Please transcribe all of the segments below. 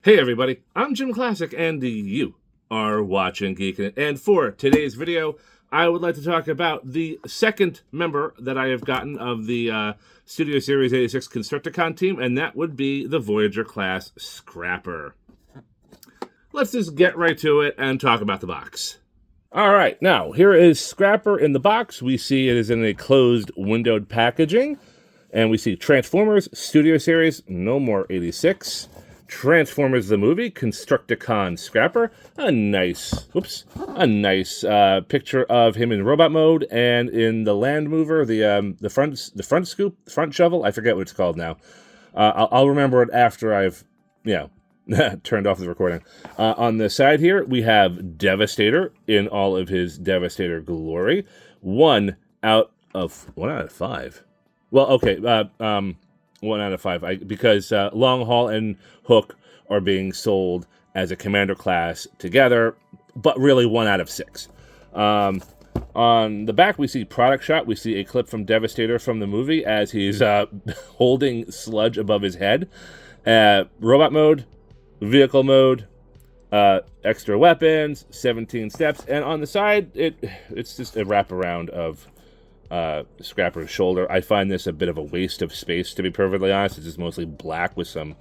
Hey everybody, I'm JimClassic and you are watching Geekin. And for today's video, I would like to talk about the second member that I have gotten of the Studio Series 86 Constructicon team, and that would be the Voyager class Scrapper. Let's just get right to it and talk about the box. All right, now here is Scrapper in the box. We see it is in a closed windowed packaging, and we see Transformers Studio Series, no more 86. Transformers the movie, Constructicon Scrapper, a nice picture of him in robot mode and in the land mover, the front shovel. I forget what it's called now. I'll remember it after I've turned off the recording. On the side here, we have Devastator in all of his Devastator glory. 1 out of 5. Well, okay. 1 out of 5, because Long Haul and Hook are being sold as a Commander class together, but really 1 out of 6. On the back, we see product shot. We see a clip from Devastator from the movie as he's holding sludge above his head. Robot mode, vehicle mode, extra weapons, 17 steps, and on the side, it's just a wraparound of Scrapper's shoulder. I find this a bit of a waste of space, to be perfectly honest. It's just mostly black with some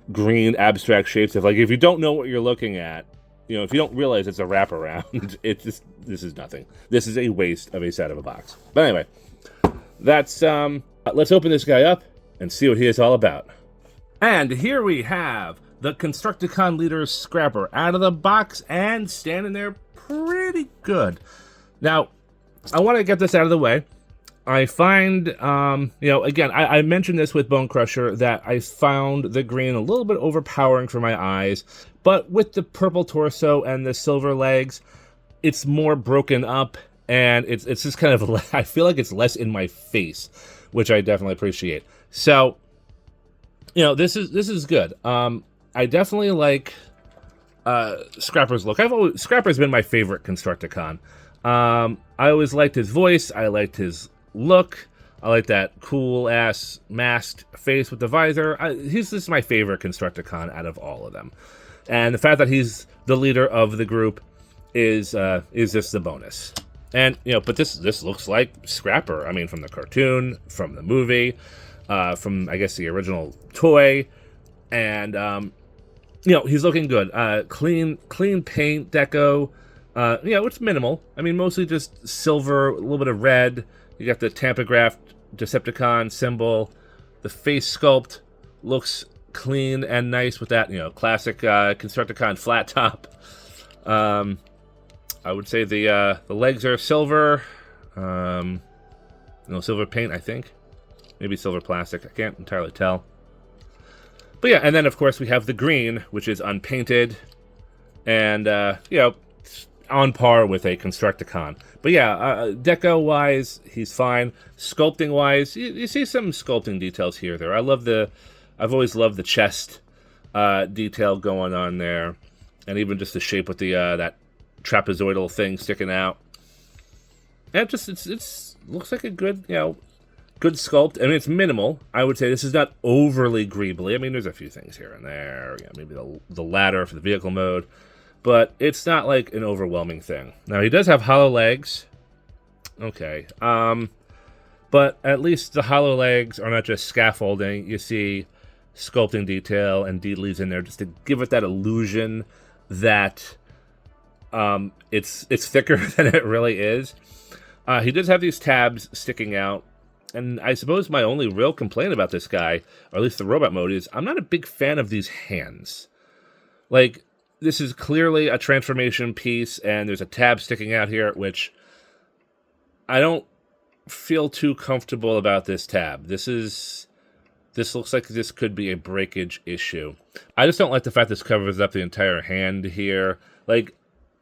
green abstract shapes. If you don't know what you're looking at, if you don't realize it's a wraparound, this is nothing. This is a waste of a set of a box. But anyway, that's let's open this guy up and see what he is all about. And here we have the Constructicon leader Scrapper out of the box and standing there pretty good. Now, I want to get this out of the way. I find, again, I mentioned this with Bone Crusher, that I found the green a little bit overpowering for my eyes, but with the purple torso and the silver legs, it's more broken up, and it's just kind of, I feel like it's less in my face, which I definitely appreciate. So, this is good. I definitely like Scrapper's look. Scrapper's been my favorite Constructicon. I always liked his voice. I liked his look. I like that cool-ass masked face with the visor. He's just my favorite Constructicon out of all of them. And the fact that he's the leader of the group is just the bonus. And, but this looks like Scrapper. I mean, from the cartoon, from the movie, from, I guess, the original toy. And, he's looking good. Clean paint deco. It's minimal. I mean, mostly just silver, a little bit of red. You got the Tampograph Decepticon symbol. The face sculpt looks clean and nice with that, classic Constructicon flat top. I would say the legs are silver. Silver paint, I think. Maybe silver plastic. I can't entirely tell. But yeah, and then, of course, we have the green, which is unpainted. And, on par with a Constructicon. But yeah, deco-wise, he's fine. Sculpting-wise, you see some sculpting details here or there. I've always loved the chest detail going on there. And even just the shape with the that trapezoidal thing sticking out. And it's looks like a good, good sculpt. I mean, it's minimal. I would say this is not overly greebly. I mean, there's a few things here and there. Maybe the ladder for the vehicle mode. But it's not like an overwhelming thing. Now, he does have hollow legs. Okay. But at least the hollow legs are not just scaffolding. You see sculpting detail and deedlies in there just to give it that illusion that it's thicker than it really is. He does have these tabs sticking out. And I suppose my only real complaint about this guy, or at least the robot mode, is I'm not a big fan of these hands. This is clearly a transformation piece, and there's a tab sticking out here, which I don't feel too comfortable about this tab. This looks like this could be a breakage issue. I just don't like the fact this covers up the entire hand here.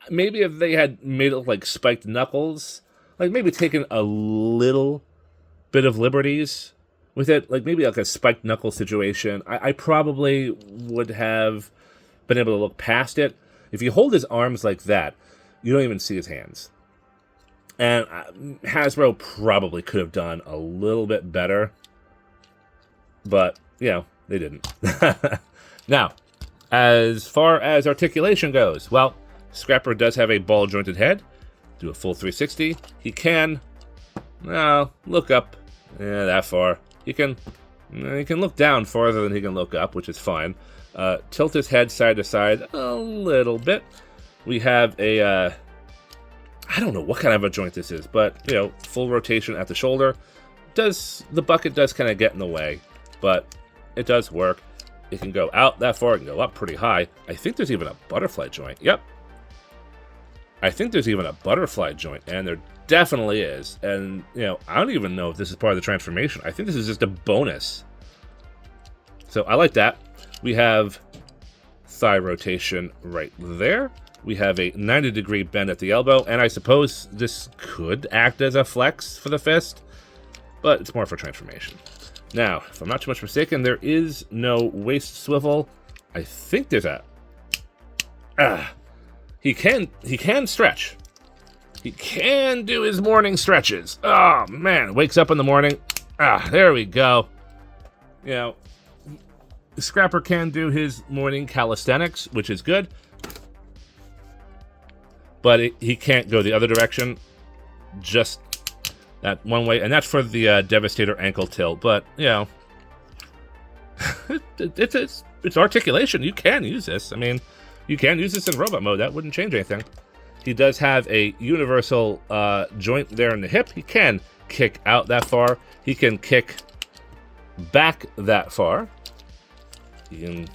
Maybe if they had made it look like spiked knuckles, maybe taken a little bit of liberties with it, maybe like a spiked knuckle situation, I probably would have been able to look past it. If you hold his arms like that, you don't even see his hands. And Hasbro probably could have done a little bit better. But, they didn't. Now, As far as articulation goes, well, Scrapper does have a ball-jointed head. Do a full 360. He can look up that far. He can look down farther than he can look up, which is fine. Tilt his head side to side a little bit. We have a, I don't know what kind of a joint this is, but, you know, full rotation at the shoulder. The bucket does kind of get in the way, but it does work. It can go out that far, it can go up pretty high. I think there's even a butterfly joint. Yep. I think there's even a butterfly joint, and there definitely is. And, you know, I don't even know if this is part of the transformation. I think this is just a bonus. So I like that. We have thigh rotation right there. We have a 90-degree bend at the elbow, and I suppose this could act as a flex for the fist, but it's more for transformation. Now, if I'm not too much mistaken, there is no waist swivel. I think there's a... He can stretch. He can do his morning stretches. Oh, man. Wakes up in the morning. There we go. You know, Scrapper can do his morning calisthenics, which is good. But he can't go the other direction. Just that one way. And that's for the Devastator ankle tilt. But, you know, it's articulation. You can use this. I mean, you can use this in robot mode. That wouldn't change anything. He does have a universal joint there in the hip. He can kick out that far. He can kick back that far. He can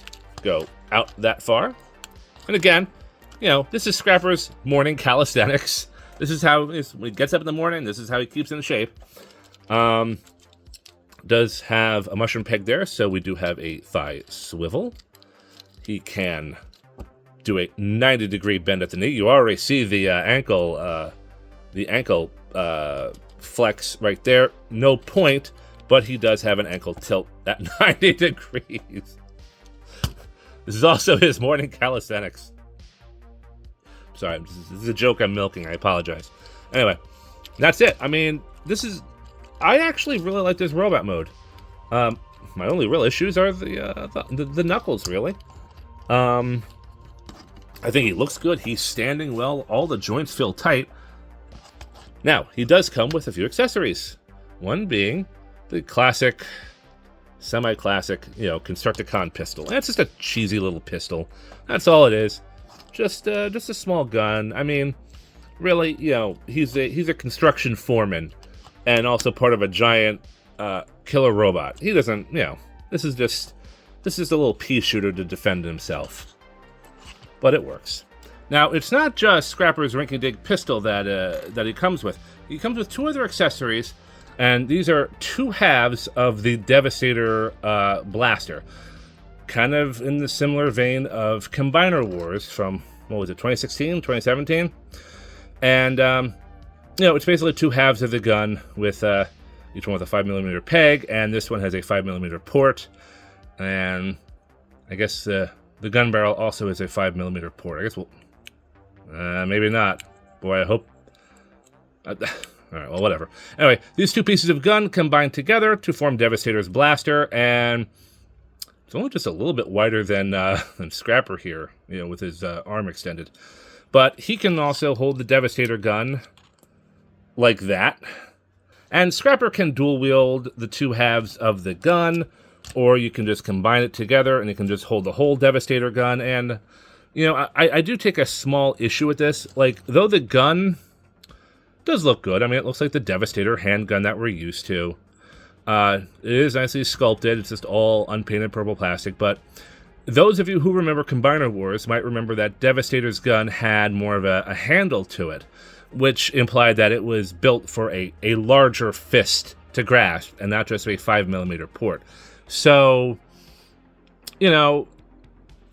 go out that far. And again, you know, this is Scrapper's morning calisthenics. This is how, when he gets up in the morning, this is how he keeps in shape. Does have a mushroom peg there, so we do have a thigh swivel. He can do a 90-degree bend at the knee. You already see the ankle flex right there. No point, but he does have an ankle tilt at 90 degrees. This is also his morning calisthenics. Sorry, this is a joke I'm milking. I apologize. Anyway, that's it. I mean, I actually really like this robot mode. My only real issues are the knuckles, really. I think he looks good. He's standing well. All the joints feel tight. Now, he does come with a few accessories. One being the classic, semi-classic, you know, Constructicon pistol. And it's just a cheesy little pistol. That's all it is. Just a small gun. I mean, really, you know, he's a construction foreman, and also part of a giant killer robot. He doesn't, you know, this is just a little pea shooter to defend himself. But it works. Now, it's not just Scrapper's rinky-dink pistol that he comes with. He comes with two other accessories, and these are two halves of the Devastator blaster. Kind of in the similar vein of Combiner Wars from, what was it, 2016, 2017? And, you know, it's basically two halves of the gun with each one with a 5mm peg, and this one has a 5mm port. And I guess the gun barrel also is a 5mm port. I guess maybe not. Boy, I hope. All right, well, whatever. Anyway, these two pieces of gun combine together to form Devastator's blaster, and it's only just a little bit wider than Scrapper here, you know, with his arm extended. But he can also hold the Devastator gun like that. And Scrapper can dual wield the two halves of the gun, or you can just combine it together and you can just hold the whole Devastator gun. And, you know, I do take a small issue with this. Like, though the gun does look good, I mean, it looks like the Devastator handgun that we're used to. It is nicely sculpted. It's just all unpainted purple plastic. But those of you who remember Combiner Wars might remember that Devastator's gun had more of a handle to it, which implied that it was built for a larger fist to grasp and not just a 5mm port. So, you know,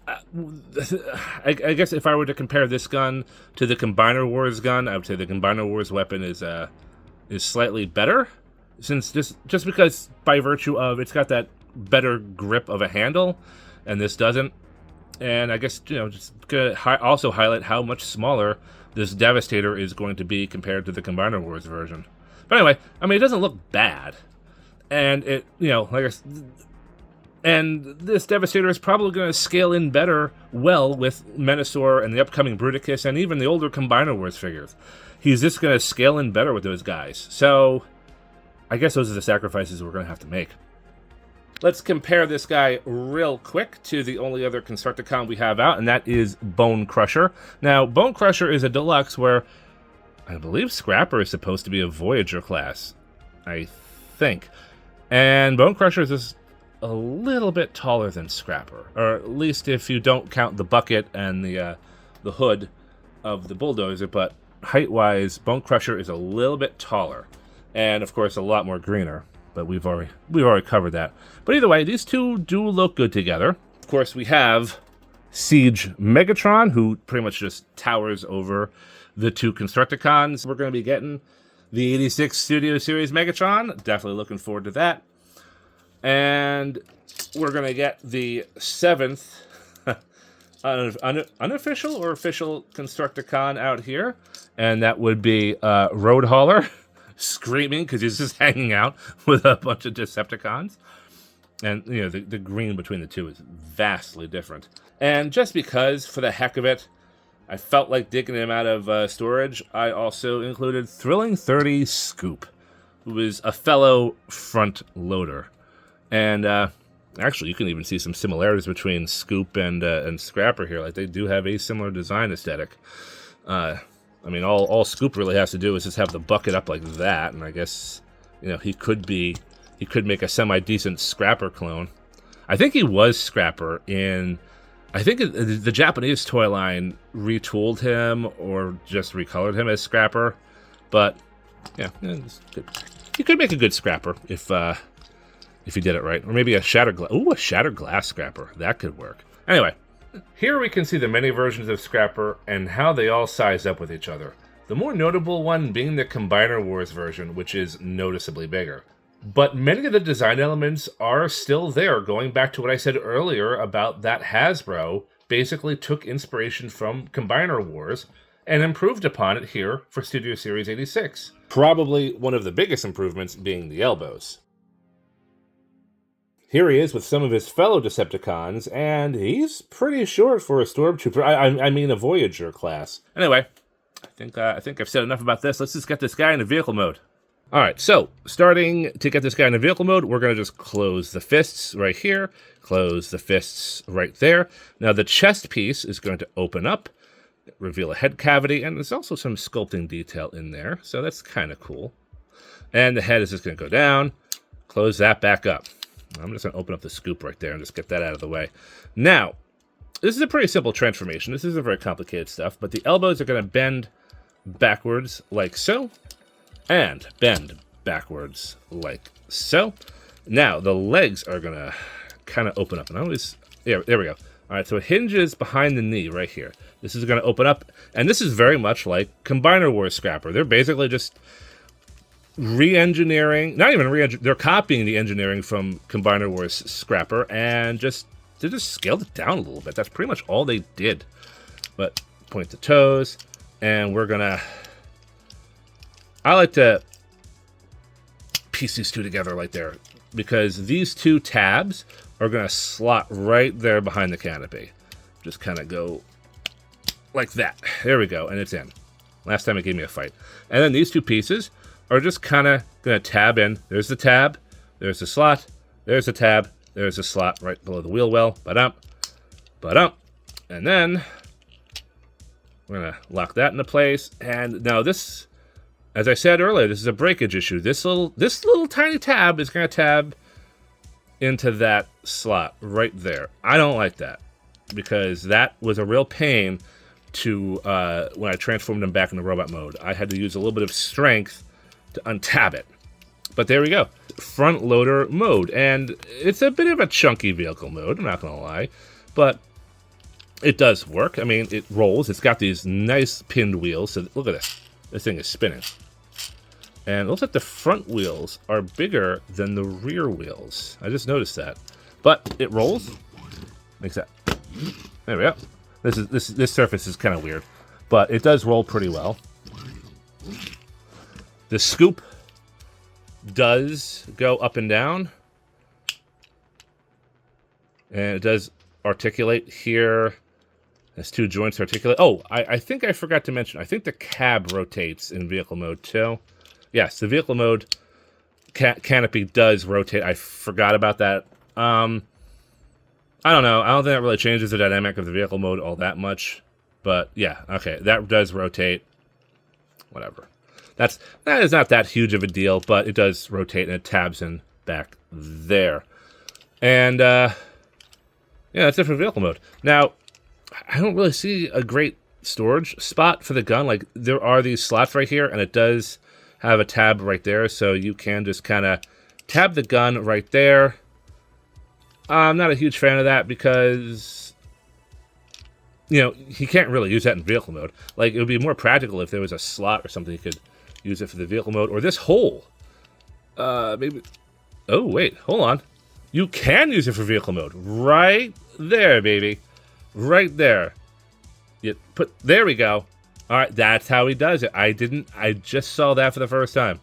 I guess if I were to compare this gun to the Combiner Wars gun, I would say the Combiner Wars weapon is slightly better, since just because by virtue of it's got that better grip of a handle, and this doesn't. And I guess, you know, just gonna also highlight how much smaller this Devastator is going to be compared to the Combiner Wars version. But anyway, I mean, it doesn't look bad, and it, you know, like And this Devastator is probably going to scale in better, well, with Menasor and the upcoming Bruticus and even the older Combiner Wars figures. He's just going to scale in better with those guys. So, I guess those are the sacrifices we're going to have to make. Let's compare this guy real quick to the only other Constructicon we have out, and that is Bone Crusher. Now, Bone Crusher is a deluxe where I believe Scrapper is supposed to be a Voyager class. I think. And Bone Crusher is just a little bit taller than Scrapper, or at least if you don't count the bucket and the hood of the Bulldozer, but height-wise, Bone Crusher is a little bit taller, and of course a lot more greener, but we've already covered that. But either way, these two do look good together. Of course, we have Siege Megatron, who pretty much just towers over the two Constructicons we're going to be getting. The 86 Studio Series Megatron, definitely looking forward to that. And we're going to get the 7th unofficial or official Constructicon out here. And that would be Road Hauler, screaming because he's just hanging out with a bunch of Decepticons. And, you know, the green between the two is vastly different. And just because, for the heck of it, I felt like digging him out of storage, I also included Thrilling 30 Scoop, who is a fellow front loader. And actually, you can even see some similarities between Scoop and Scrapper here. Like, they do have a similar design aesthetic. I mean, all Scoop really has to do is just have the bucket up like that, and I guess, you know, he could make a semi-decent Scrapper clone. I think he was Scrapper in... I think the Japanese toy line retooled him or just recolored him as Scrapper, but yeah, you could make a good Scrapper if you did it right, or maybe a shattered glass Scrapper. That could work. Anyway, here we can see the many versions of Scrapper and how they all size up with each other. The more notable one being the Combiner Wars version, which is noticeably bigger. But many of the design elements are still there, going back to what I said earlier about that Hasbro basically took inspiration from Combiner Wars and improved upon it here for Studio Series 86. Probably one of the biggest improvements being the elbows. Here he is with some of his fellow Decepticons, and he's pretty short for a Stormtrooper. I mean a Voyager class. Anyway, I think I've said enough about this. Let's just get this guy into vehicle mode. Alright, so, starting to get this guy into vehicle mode, we're going to just close the fists right here, close the fists right there. Now, the chest piece is going to open up, reveal a head cavity, and there's also some sculpting detail in there, so that's kind of cool. And the head is just going to go down, close that back up. I'm just going to open up the scoop right there and just get that out of the way. Now, this is a pretty simple transformation. This isn't very complicated stuff, but the elbows are going to bend backwards like so. And bend backwards like so. Now, the legs are going to kind of open up. And there we go. All right, so it hinges behind the knee right here. This is going to open up. And this is very much like Combiner Wars Scrapper. They're basically just re-engineering. Not even re-engineering. They're copying the engineering from Combiner Wars Scrapper. And they just scaled it down a little bit. That's pretty much all they did. But point the toes. And we're going to... I like to piece these two together right there because these two tabs are going to slot right there behind the canopy. Just kind of go like that. There we go, and it's in. Last time it gave me a fight. And then these two pieces are just kind of going to tab in. There's the tab, there's the slot, there's the tab, there's the slot right below the wheel well. Ba-dump, ba-dump. And then we're going to lock that into place. And now this... As I said earlier, this is a breakage issue. This little tiny tab is going to tab into that slot right there. I don't like that because that was a real pain to when I transformed them back into robot mode. I had to use a little bit of strength to untab it. But there we go. Front loader mode. And it's a bit of a chunky vehicle mode, I'm not going to lie. But it does work. I mean, it rolls. It's got these nice pinned wheels. So look at this. This thing is spinning. And it looks like the front wheels are bigger than the rear wheels. I just noticed that. But it rolls. Makes that. There we go. This surface is kind of weird. But it does roll pretty well. The scoop does go up and down. And it does articulate here. There's 2 joints to articulate. Oh, I think I forgot to mention, I think the cab rotates in vehicle mode too. Yes, the vehicle mode canopy does rotate. I forgot about that. I don't know. I don't think that really changes the dynamic of the vehicle mode all that much. But yeah, okay, that does rotate. Whatever. That is not that huge of a deal, but it does rotate and it tabs in back there. And yeah, that's it for vehicle mode. Now, I don't really see a great storage spot for the gun. Like, there are these slots right here, and it does have a tab right there, so you can just kind of tab the gun right there. I'm not a huge fan of that because, you know, he can't really use that in vehicle mode. Like, it would be more practical if there was a slot or something you could use it for the vehicle mode. Or this hole. Maybe... Oh, wait, hold on. You can use it for vehicle mode. Right there, baby. Right there. There we go. All right, that's how he does it. I just saw that for the first time.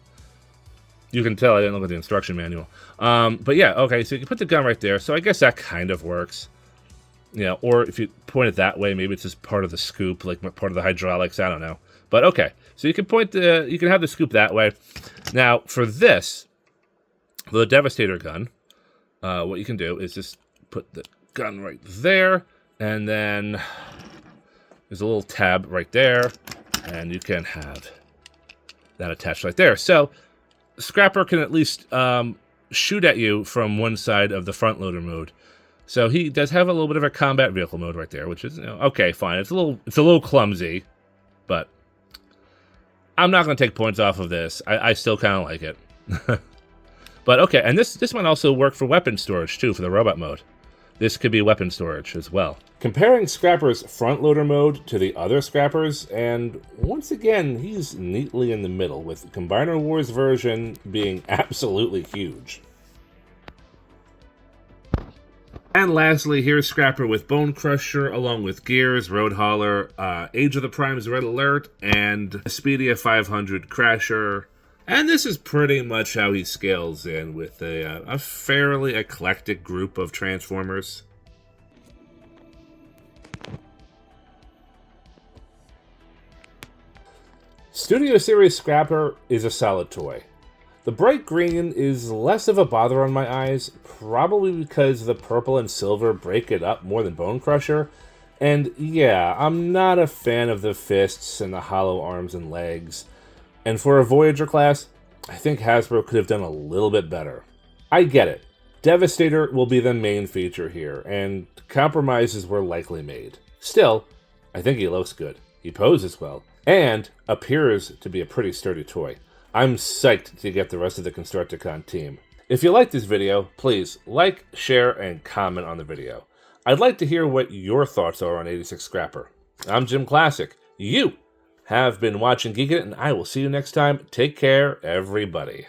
You can tell I didn't look at the instruction manual. But yeah, okay, so you can put the gun right there. So I guess that kind of works. You know, or if you point it that way, maybe it's just part of the scoop, like part of the hydraulics, I don't know. But okay, so you can you can have the scoop that way. Now, for this, for the Devastator gun, what you can do is just put the gun right there, and then there's a little tab right there, and you can have that attached right there. So Scrapper can at least shoot at you from one side of the front loader mode. So he does have a little bit of a combat vehicle mode right there, which is, you know, okay, fine. It's a little clumsy, but I'm not going to take points off of this. I still kind of like it. But okay, and this might also work for weapon storage too, for the robot mode. This could be weapon storage as well. Comparing Scrapper's front loader mode to the other Scrappers, and once again, he's neatly in the middle, with Combiner Wars version being absolutely huge. And lastly, here's Scrapper with Bone Crusher, along with Gears, Road Hauler, Age of the Primes Red Alert, and Speedia 500 Crasher. And this is pretty much how he scales in, with a fairly eclectic group of Transformers. Studio Series Scrapper is a solid toy. The bright green is less of a bother on my eyes, probably because the purple and silver break it up more than Bone Crusher. And yeah, I'm not a fan of the fists and the hollow arms and legs. And for a Voyager class, I think Hasbro could have done a little bit better. I get it. Devastator will be the main feature here, and compromises were likely made. Still, I think he looks good, he poses well, and appears to be a pretty sturdy toy. I'm psyched to get the rest of the Constructicon team. If you like this video, please like, share, and comment on the video. I'd like to hear what your thoughts are on 86 Scrapper. I'm JimClassic. You have been watching Geekin, and I will see you next time. Take care, everybody.